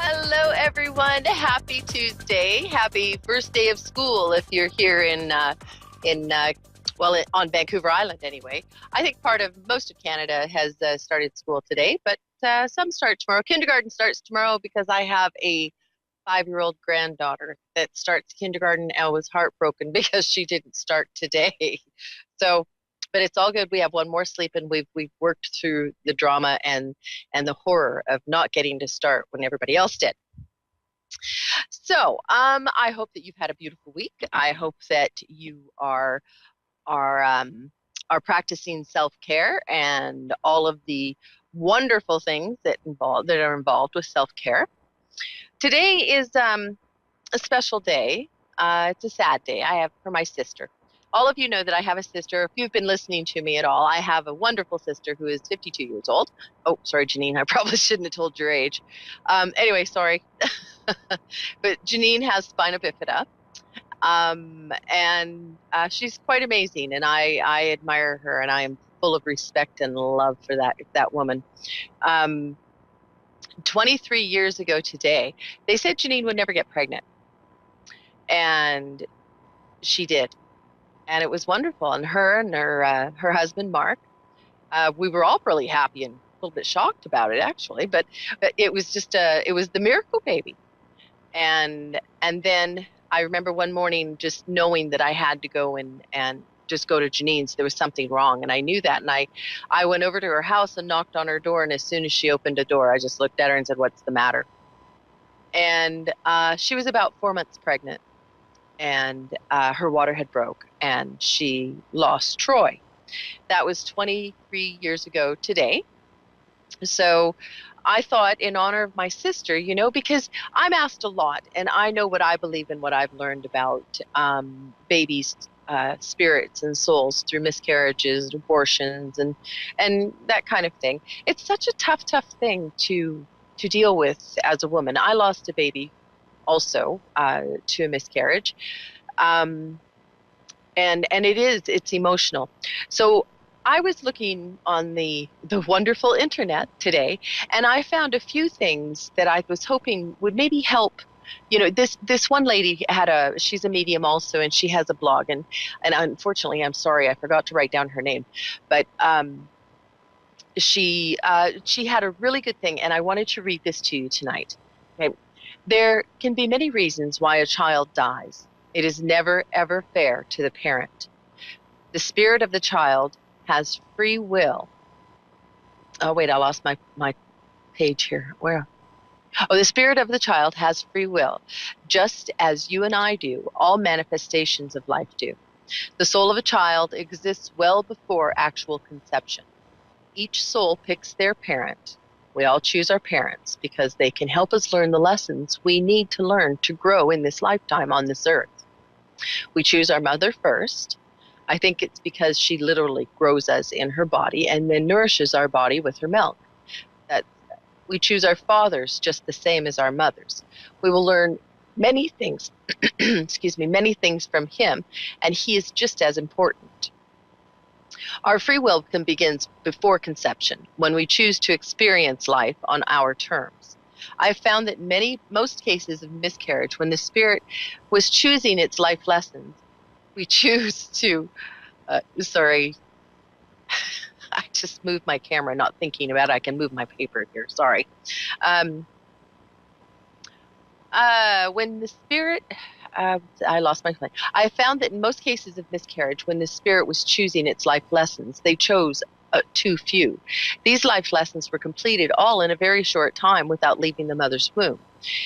Hello, everyone. Happy Tuesday. Happy first day of school if you're here in on Vancouver Island anyway. I think part of most of Canada has started school today, but some start tomorrow. Kindergarten starts tomorrow because I have a 5-year-old granddaughter that starts kindergarten and was heartbroken because she didn't start today. So, but it's all good. We have one more sleep, and we've worked through the drama and the horror of not getting to start when everybody else did. So, I hope that you've had a beautiful week. I hope that you are are practicing self-care and all of the wonderful things that are involved with self-care. Today is a special day. It's a sad day. I have for my sister. All of you know that I have a sister. If you've been listening to me at all, I have a wonderful sister who is 52 years old. Oh, sorry, Janine. I probably shouldn't have told your age. Anyway, sorry. But Janine has spina bifida. And she's quite amazing, and I admire her, and I am full of respect and love for that woman. Um, 23 years ago today, they said Janine would never get pregnant, and she did, and it was wonderful. And her husband Mark, we were all really happy and a little bit shocked about it actually, but it was it was the miracle baby. And then I remember one morning just knowing that I had to go and just go to Janine's. There was something wrong, and I knew that. And I went over to her house and knocked on her door. And as soon as she opened the door, I just looked at her and said, "What's the matter?" And she was about 4 months pregnant, and her water had broke, and she lost Troy. That was 23 years ago today. So I thought, in honor of my sister, because I'm asked a lot, and I know what I believe and what I've learned about babies' spirits and souls through miscarriages, abortions, and that kind of thing. It's such a tough thing to deal with as a woman. I lost a baby also to a miscarriage, um, and it's emotional. So I was looking on the wonderful internet today, and I found a few things that I was hoping would maybe help. This one lady she's a medium also, and she has a blog, and unfortunately, I'm sorry, I forgot to write down her name, but she had a really good thing, and I wanted to read this to you tonight. Okay. There can be many reasons why a child dies. It is never ever fair to the parent. The spirit of the child has free will. Oh, wait, I lost my page here. Where? Oh, the spirit of the child has free will, just as you and I do, all manifestations of life do. The soul of a child exists well before actual conception. Each soul picks their parent. We all choose our parents because they can help us learn the lessons we need to learn to grow in this lifetime on this earth. We choose our mother first. I think it's because she literally grows us in her body and then nourishes our body with her milk. That we choose our fathers just the same as our mothers. We will learn many things, excuse me, many things from him, and he is just as important. Our free will begins before conception, when we choose to experience life on our terms. I've found that most cases of miscarriage, when the spirit was choosing its life lessons, we choose to, sorry, I just moved my camera, not thinking about it. I can move my paper here, sorry. Um, when the spirit, I lost my place. I found that in most cases of miscarriage, when the spirit was choosing its life lessons, they chose too few. These life lessons were completed all in a very short time without leaving the mother's womb.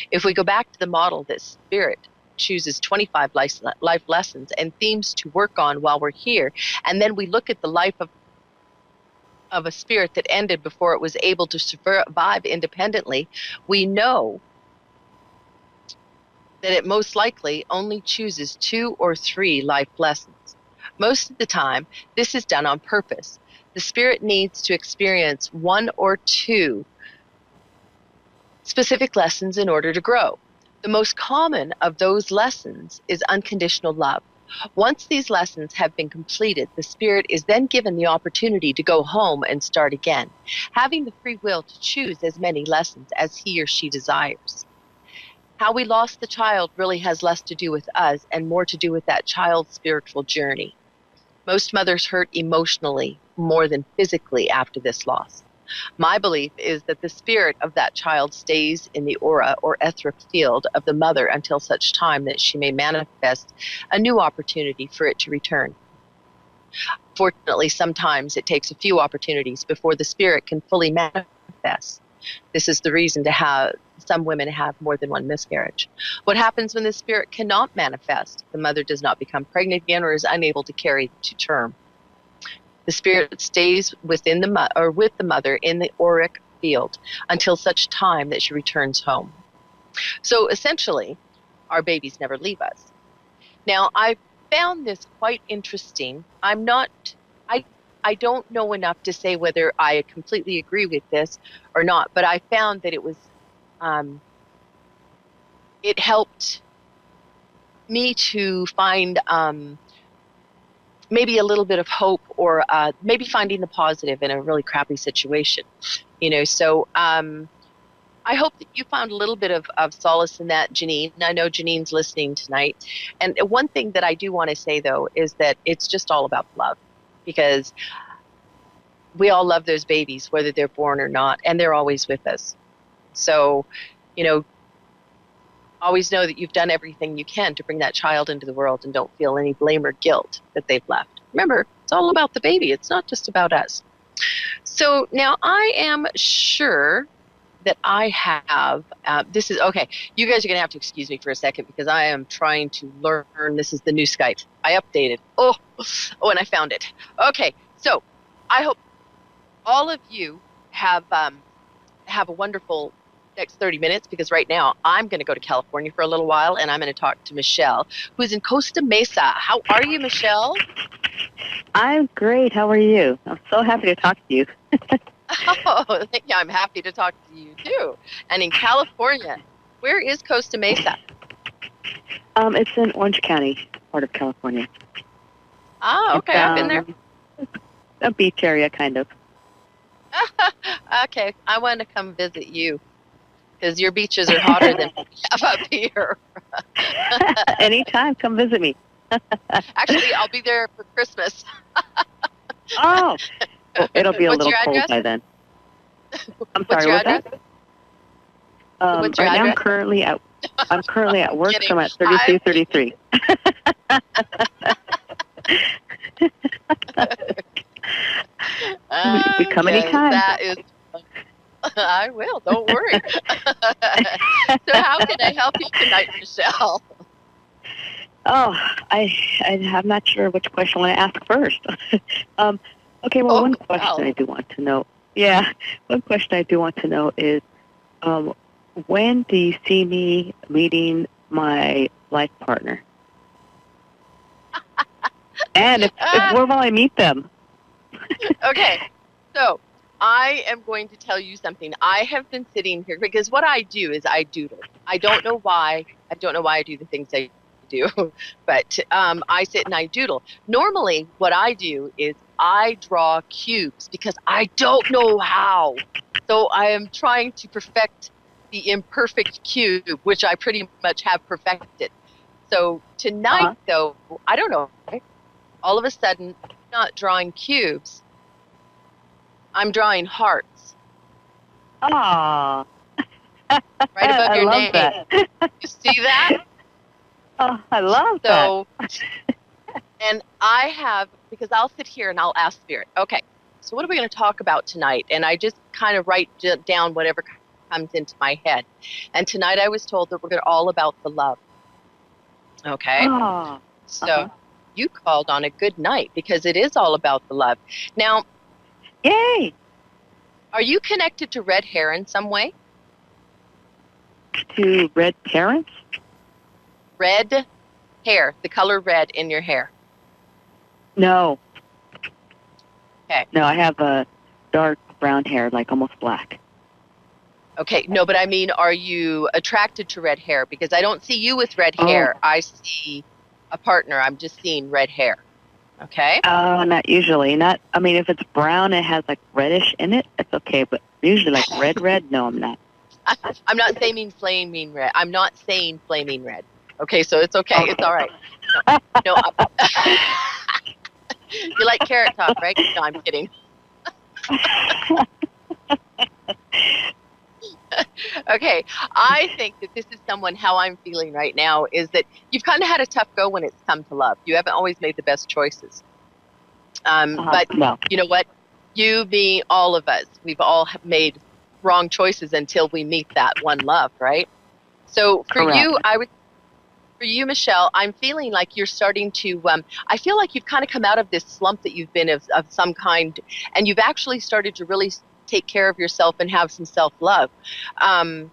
If we go back to the model that spirit chooses 25 life lessons and themes to work on while we're here, and then we look at the life of a spirit that ended before it was able to survive independently, we know that it most likely only chooses 2 or 3 life lessons. Most of the time, this is done on purpose. The spirit needs to experience 1 or 2 specific lessons in order to grow. The most common of those lessons is unconditional love. Once these lessons have been completed, the spirit is then given the opportunity to go home and start again, having the free will to choose as many lessons as he or she desires. How we lost the child really has less to do with us and more to do with that child's spiritual journey. Most mothers hurt emotionally more than physically after this loss. My belief is that the spirit of that child stays in the aura or etheric field of the mother until such time that she may manifest a new opportunity for it to return. Fortunately, sometimes it takes a few opportunities before the spirit can fully manifest. This is the reason to have some women have more than one miscarriage. What happens when the spirit cannot manifest? The mother does not become pregnant again or is unable to carry to term. The spirit stays within with the mother in the auric field until such time that she returns home. So essentially, our babies never leave us. Now, I found this quite interesting. I don't know enough to say whether I completely agree with this or not, but I found that it helped me to find maybe a little bit of hope, or maybe finding the positive in a really crappy situation. So I hope that you found a little bit of solace in that, Janine. I know Janine's listening tonight. And one thing that I do want to say, though, is that it's just all about love, because we all love those babies, whether they're born or not, and they're always with us. So, always know that you've done everything you can to bring that child into the world, and don't feel any blame or guilt that they've left. Remember, it's all about the baby. It's not just about us. So now I am sure that I have, this is, okay, you guys are going to have to excuse me for a second because I am trying to learn. This is the new Skype. I updated. Oh, and I found it. Okay, so I hope all of you have a wonderful next 30 minutes, because right now I'm going to go to California for a little while, and I'm going to talk to Michelle, who's in Costa Mesa. How are you, Michelle? I'm great. How are you? I'm so happy to talk to you. Oh, yeah, I'm happy to talk to you too. And in California, where is Costa Mesa? It's in Orange County, part of California. Ah, okay, I've been there. A beach area, kind of. Okay, I want to come visit you, because your beaches are hotter than we have up here. Anytime, come visit me. Actually, I'll be there for Christmas. Oh, well, it'll be a What's little your cold address? by then. I'm What's sorry, your what's address? that? What's your right address? now, I'm currently at work, so I'm at 3233. We come anytime. That is, I will, don't worry. So how can I help you tonight, Michelle? Oh, I'm not sure which question I want to ask first. Okay, well, one question I do want to know. Yeah, one question I do want to know is, when do you see me meeting my life partner? And where will I meet them? Okay, so I am going to tell you something. I have been sitting here because what I do is I doodle. I don't know why. I don't know why I do the things I do, but I sit and I doodle. Normally, what I do is I draw cubes because I don't know how. So I am trying to perfect the imperfect cube, which I pretty much have perfected. So tonight, though, I don't know. All of a sudden, I'm not drawing cubes. I'm drawing hearts. Ah, right above your name. That. You see that? Oh, I love that. And I have, because I'll sit here and I'll ask Spirit, okay, so what are we going to talk about tonight? And I just kind of write down whatever comes into my head. And tonight I was told that we're going to all about the love. Okay? So you called on a good night, because it is all about the love. Now, yay! Are you connected to red hair in some way? To red parents? Red hair, the color red in your hair. No. Okay. No, I have a dark brown hair, like almost black. Okay, no, but I mean, are you attracted to red hair? Because I don't see you with red hair. I see a partner. I'm just seeing red hair. Okay? Not usually. I mean, if it's brown and has like reddish in it, it's okay. But usually like red, no, I'm not. I'm not saying flaming red. I'm not saying flaming red. Okay, so it's okay. Okay. It's all right. No, you like Carrot Top, right? No, I'm kidding. Okay, I think that this is someone, how I'm feeling right now is that you've kind of had a tough go when it's come to love. You haven't always made the best choices. But No. you know what? You, me, all of us, we've all made wrong choices until we meet that one love, right? So for Correct. for you, Michelle, I'm feeling like you're starting to, I feel like you've kind of come out of this slump that you've been of some kind, and you've actually started to really take care of yourself and have some self-love. Um,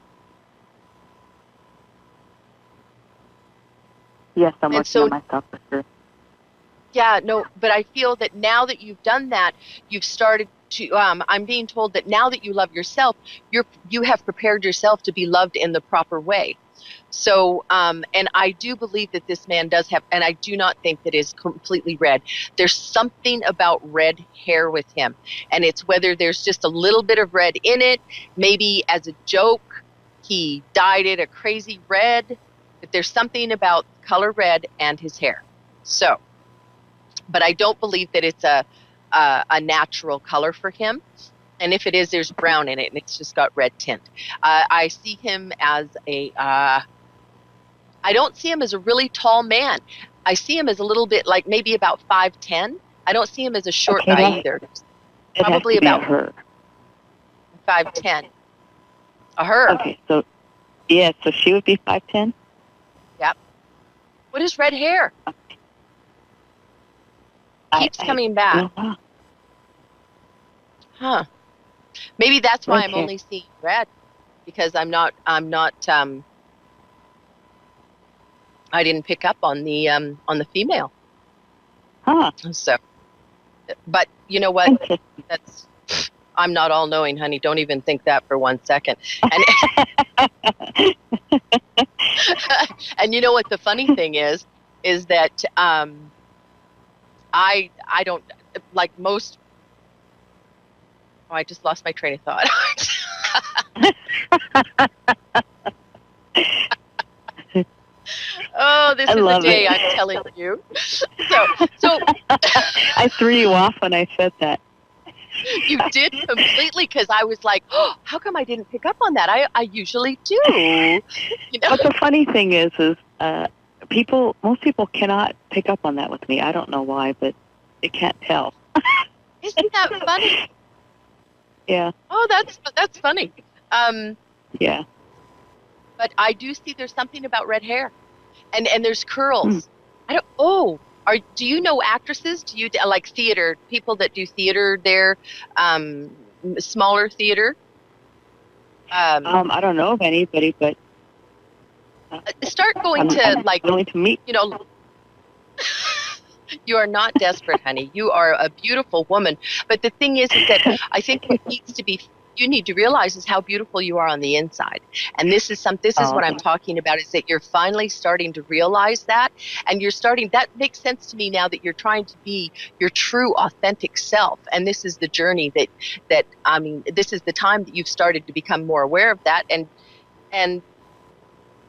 Yes, I'm and working so on myself for sure. Yeah, no, but I feel that now that you've done that, you've started to, I'm being told that now that you love yourself, you have prepared yourself to be loved in the proper way. So, and I do believe that this man does have, and I do not think that is completely red. There's something about red hair with him, and it's whether there's just a little bit of red in it, maybe as a joke, he dyed it a crazy red, but there's something about color red and his hair. So, but I don't believe that it's a natural color for him. And if it is, there's brown in it, and it's just got red tint. I see him as I don't see him as a really tall man. I see him as a little bit like maybe about 5'10". I don't see him as a short Okay, guy either. it has Probably to be a about her. 5'10". A her. Okay, so yeah, so she would be 5'10". Yep. What is red hair? Keeps coming back. Huh. Maybe that's why I'm only seeing red, because I didn't pick up on the female. Huh. So, but you know what? That's I'm not all knowing, honey. Don't even think that for 1 second. And and you know what the funny thing is that I don't like most. Oh, I just lost my train of thought. Oh, this is the day I'm telling you. So I threw you off when I said that. You did completely, because I was like, oh, how come I didn't pick up on that? I usually do. You know? But the funny thing is most people cannot pick up on that with me. I don't know why, but they can't tell. Isn't that funny? Yeah. Oh, that's funny. Yeah. But I do see there's something about red hair, and there's curls. Do you know actresses? Do you like theater people that do theater there, smaller theater? I don't know of anybody, but start going I'm willing to meet. You know, you are not desperate, honey. You are a beautiful woman. But the thing is that I think what you need to realize is how beautiful you are on the inside. And this is what I'm talking about, is that you're finally starting to realize that. And that makes sense to me now, that you're trying to be your true, authentic self. And this is the journey this is the time that you've started to become more aware of that. And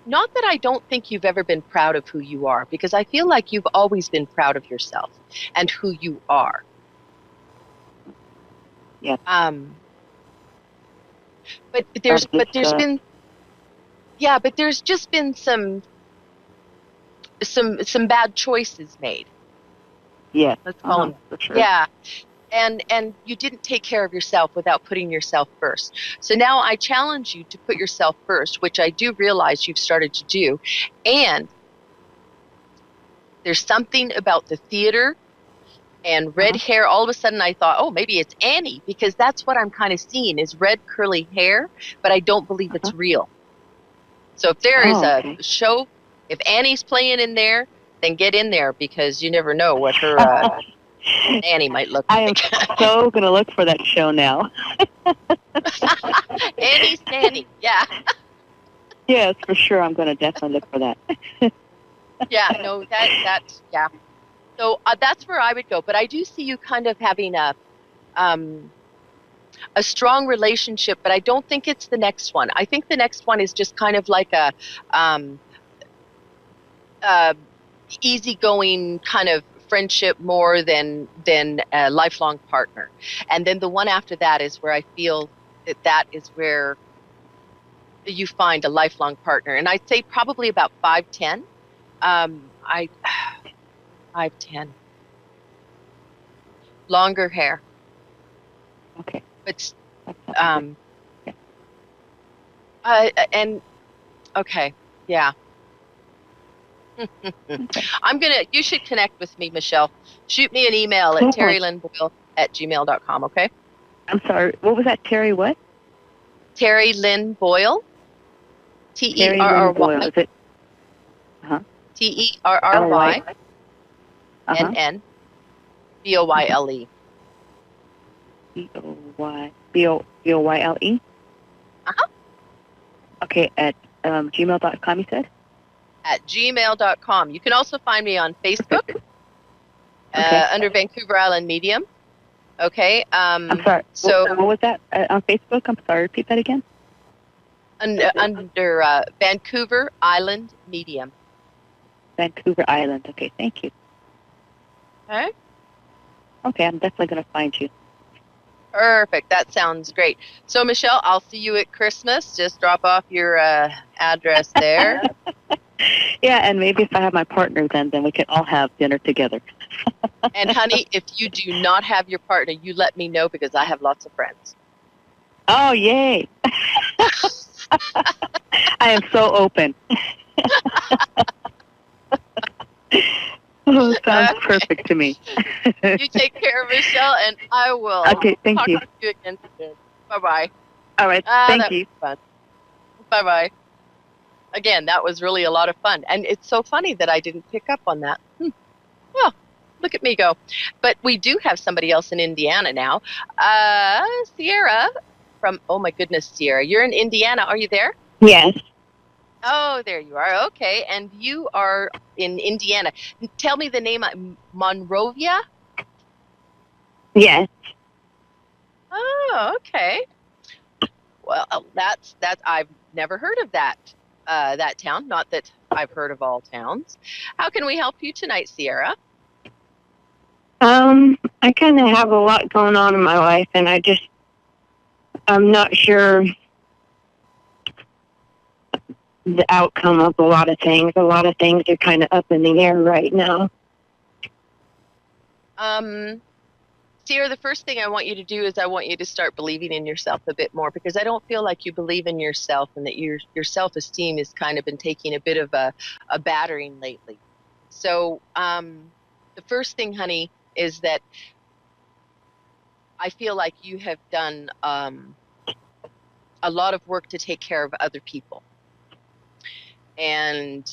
not that I don't think you've ever been proud of who you are, because I feel like you've always been proud of yourself and who you are. Yeah. But there's just been some bad choices made. Yeah. Let's call them. For sure. Yeah. And you didn't take care of yourself without putting yourself first. So now I challenge you to put yourself first, which I do realize you've started to do. And there's something about the theater and red hair. All of a sudden I thought, oh, maybe it's Annie, because that's what I'm kind of seeing is red curly hair, but I don't believe it's real. So if there is a show, if Annie's playing in there, then get in there, because you never know what her Annie might look like. I am so going to look for that show now. Annie's Nanny, yeah. Yes, for sure. I'm going to definitely look for that. Yeah, no, yeah. So that's where I would go. But I do see you kind of having a strong relationship, but I don't think it's the next one. I think the next one is just kind of like um, a easygoing kind of friendship more than a lifelong partner. And then the one after that is where I feel that that is where you find a lifelong partner. And I'd say probably about 5'10". I 5'10". Longer hair, Okay. but That's um, yeah. and okay, yeah. Okay. You should connect with me, Michelle. Shoot me an email at Cool. terrylynboyle@gmail.com, okay? I'm sorry. What was that, Terry? What? Terry Lynn Boyle, Terry Lynn Boyle. Terrry, Is it? Uh huh. Terrynn L-Y. Uh huh. Uh huh. Boyle. B-O-Y-L-E. Uh-huh. Okay. At gmail.com, you said? At gmail.com. You can also find me on Facebook Perfect. Okay. under Vancouver Island Medium. Okay. I'm sorry. What was that on Facebook? I'm sorry. Repeat that again. Under Vancouver Island Medium. Vancouver Island. Okay. Thank you. Okay. Okay. I'm definitely going to find you. Perfect. That sounds great. So, Michelle, I'll see you at Christmas. Just drop off your address there. Yeah, and maybe if I have my partner, then we can all have dinner together. And, honey, if you do not have your partner, you let me know because I have lots of friends. Oh, yay. I am so open. Oh, sounds perfect to me. You take care, Michelle, and I will Okay, thank you. talk to you again soon. Bye-bye. All right, thank you. That was fun. Bye-bye. Again, that was really a lot of fun. And it's so funny that I didn't pick up on that. Well, look at me go. But we do have somebody else in Indiana now. Sierra oh my goodness, Sierra, you're in Indiana. Are you there? Yes. Oh, there you are. Okay. And you are in Indiana. Tell me the name. Monrovia? Yes. Oh, okay. Well, I've never heard of that town. Not that I've heard of all towns. How can we help you tonight, Sierra? I kind of have a lot going on in my life, and I'm not sure the outcome of a lot of things. A lot of things are kind of up in the air right now. Sierra, the first thing I want you to do is I want you to start believing in yourself a bit more because I don't feel like you believe in yourself and that your self-esteem has kind of been taking a bit of a battering lately. So the first thing, honey, is that I feel like you have done a lot of work to take care of other people. And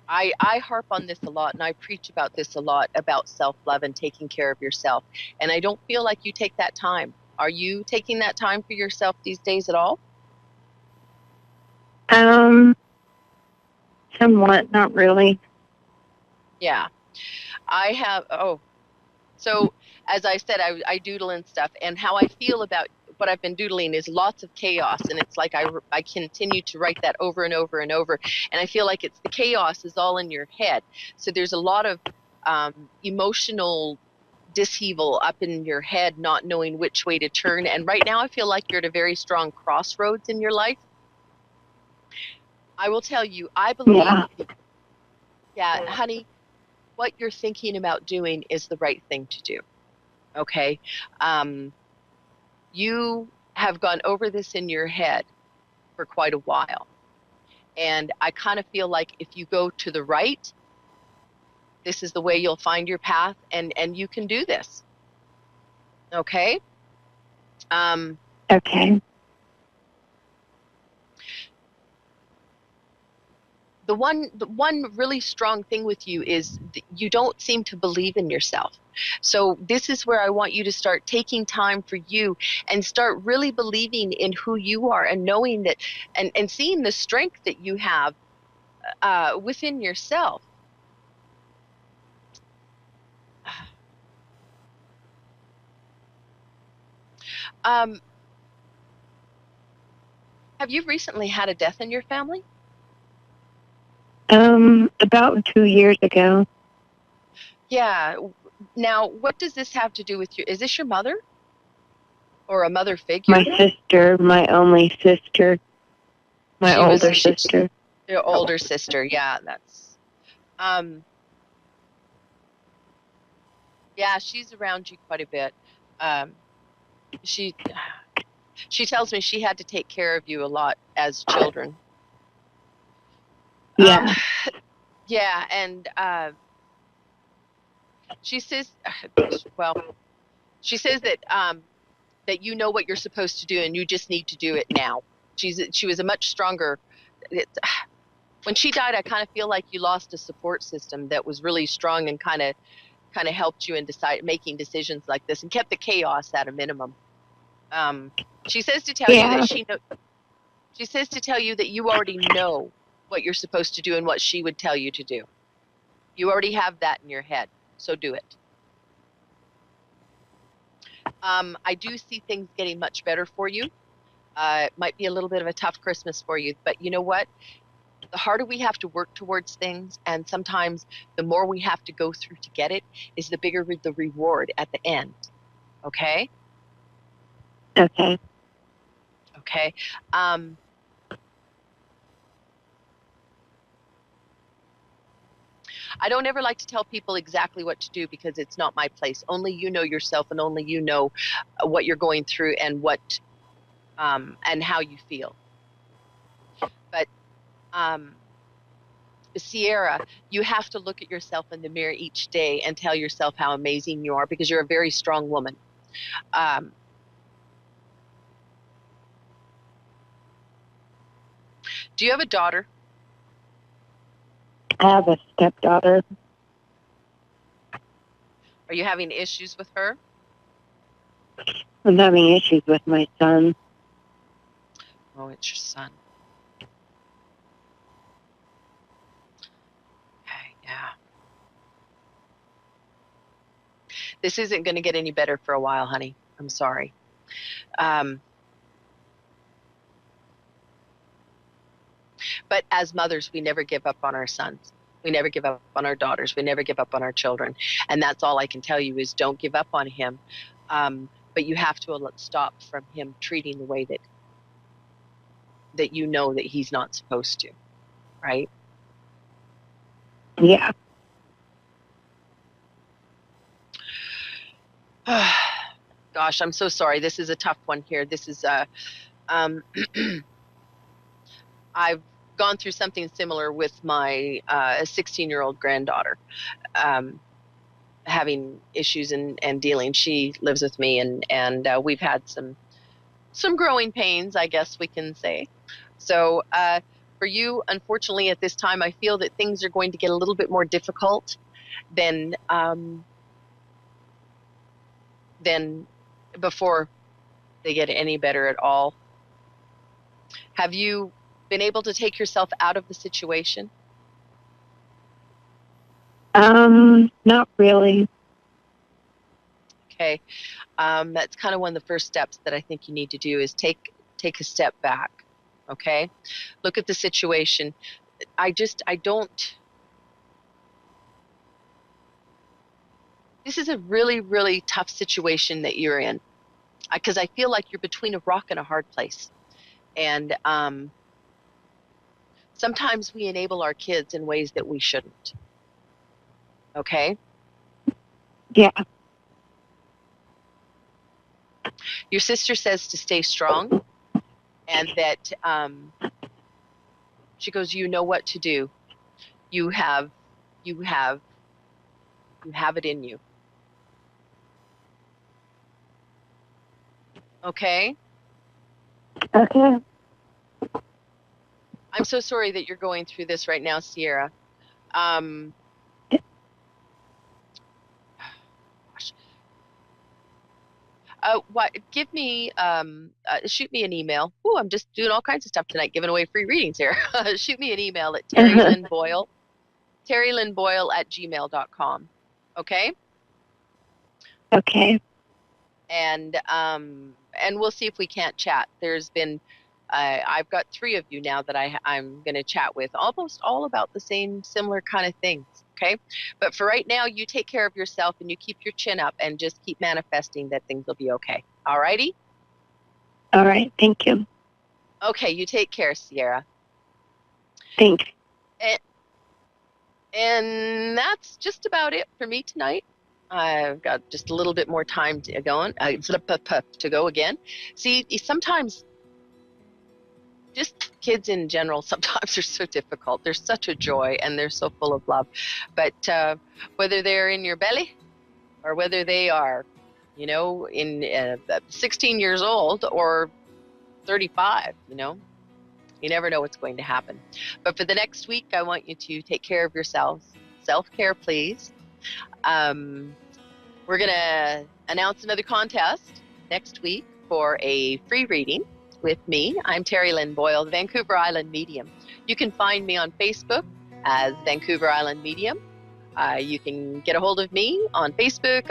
I harp on this a lot and I preach about this a lot about self-love and taking care of yourself. And I don't feel like you take that time. Are you taking that time for yourself these days at all? Somewhat, not really. Yeah. So as I said, I doodle and stuff, and how I feel about what I've been doodling is lots of chaos, and it's like I continue to write that over and over and over, and I feel like it's the chaos is all in your head. So there's a lot of emotional disheaval up in your head, not knowing which way to turn. And right now, I feel like you're at a very strong crossroads in your life. I will tell you, I believe, yeah, honey, what you're thinking about doing is the right thing to do. Okay. You have gone over this in your head for quite a while. And I kind of feel like if you go to the right, this is the way you'll find your path and you can do this. Okay. Okay. The one really strong thing with you is you don't seem to believe in yourself. So this is where I want you to start taking time for you and start really believing in who you are and knowing that and seeing the strength that you have within yourself. Have you recently had a death in your family? About 2 years ago. Yeah. Now, what does this have to do with you? Is this your mother or a mother figure? My sister, my only sister, my She was older sister. your older sister. Yeah, that's um yeah, she's around you quite a bit. Um she she tells me she had to take care of you a lot as children. Um Yeah. yeah, and she says well, she says that you know what you're supposed to do and you just need to do it now. She was a much stronger it, when she died, I kind of feel like you lost a support system that was really strong and kind of helped you in making decisions like this and kept the chaos at a minimum. Um, she says to tell you that Yeah. she says to tell you that you already know what you're supposed to do and what she would tell you to do. You already have that in your head, so do it. I do see things getting much better for you. It might be a little bit of a tough Christmas for you, but you know what? The harder we have to work towards things, and sometimes the more we have to go through to get it, is the bigger the reward at the end. Okay? Okay. Okay. Um, I don't ever like to tell people exactly what to do because it's not my place. Only you know yourself, and only you know what you're going through and what and how you feel. But um, Sierra, you have to look at yourself in the mirror each day and tell yourself how amazing you are because you're a very strong woman. Um, do you have a daughter? I have a stepdaughter. Are you having issues with her? I'm having issues with my son. Oh, it's your son. Okay, yeah. This isn't going to get any better for a while, honey. I'm sorry. Um, but as mothers, we never give up on our sons. We never give up on our daughters. We never give up on our children. And that's all I can tell you is don't give up on him. But you have to stop from him treating the way that you know that he's not supposed to, right? Yeah. Gosh, I'm so sorry. This is a tough one here. This is um, I've gone through something similar with my 16-year-old granddaughter, um, having issues and dealing. She lives with me, and we've had some growing pains, I guess we can say. So for you, unfortunately, at this time, I feel that things are going to get a little bit more difficult than than before they get any better at all. Have you been able to take yourself out of the situation? Not really. Okay. That's kind of one of the first steps that I think you need to do is take a step back. Okay. Look at the situation. I don't, this is a really, really tough situation that you're in because I feel like you're between a rock and a hard place. And sometimes we enable our kids in ways that we shouldn't. Okay. Yeah. Your sister says to stay strong and that she goes, you know what to do. You have, you have, you have it in you. Okay. Okay. I'm so sorry that you're going through this right now, Sierra. Um, gosh. What? Give me, shoot me an email. Ooh, I'm just doing all kinds of stuff tonight, giving away free readings here. Shoot me an email at Terry Lynn Boyle, terrylynnboyle@gmail.com. Okay. Okay. And we'll see if we can't chat. There's been I've got 3 of you now that I'm going to chat with, almost all about the same, similar kind of things. Okay. But for right now, you take care of yourself and you keep your chin up and just keep manifesting that things will be okay. All righty? All right. Thank you. Okay. You take care, Sierra. Thanks. And that's just about it for me tonight. I've got just a little bit more time to go again. See, sometimes just kids in general sometimes are so difficult. They're such a joy and they're so full of love. But whether they're in your belly or whether they are, in 16 years old or 35, you never know what's going to happen. But for the next week, I want you to take care of yourselves. Self-care, please. We're going to announce another contest next week for a free reading with me. I'm Terry Lynn Boyle, the Vancouver Island Medium. You can find me on Facebook as Vancouver Island Medium. You can get a hold of me on Facebook,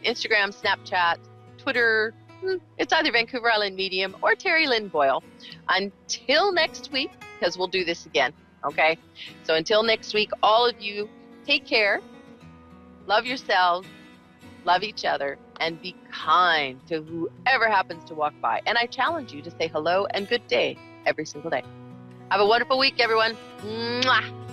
Instagram, Snapchat, Twitter. It's either Vancouver Island Medium or Terry Lynn Boyle. Until next week, because we'll do this again, okay? So until next week, all of you, take care, love yourselves, love each other, and be kind to whoever happens to walk by. And I challenge you to say hello and good day every single day. Have a wonderful week, everyone. Mwah!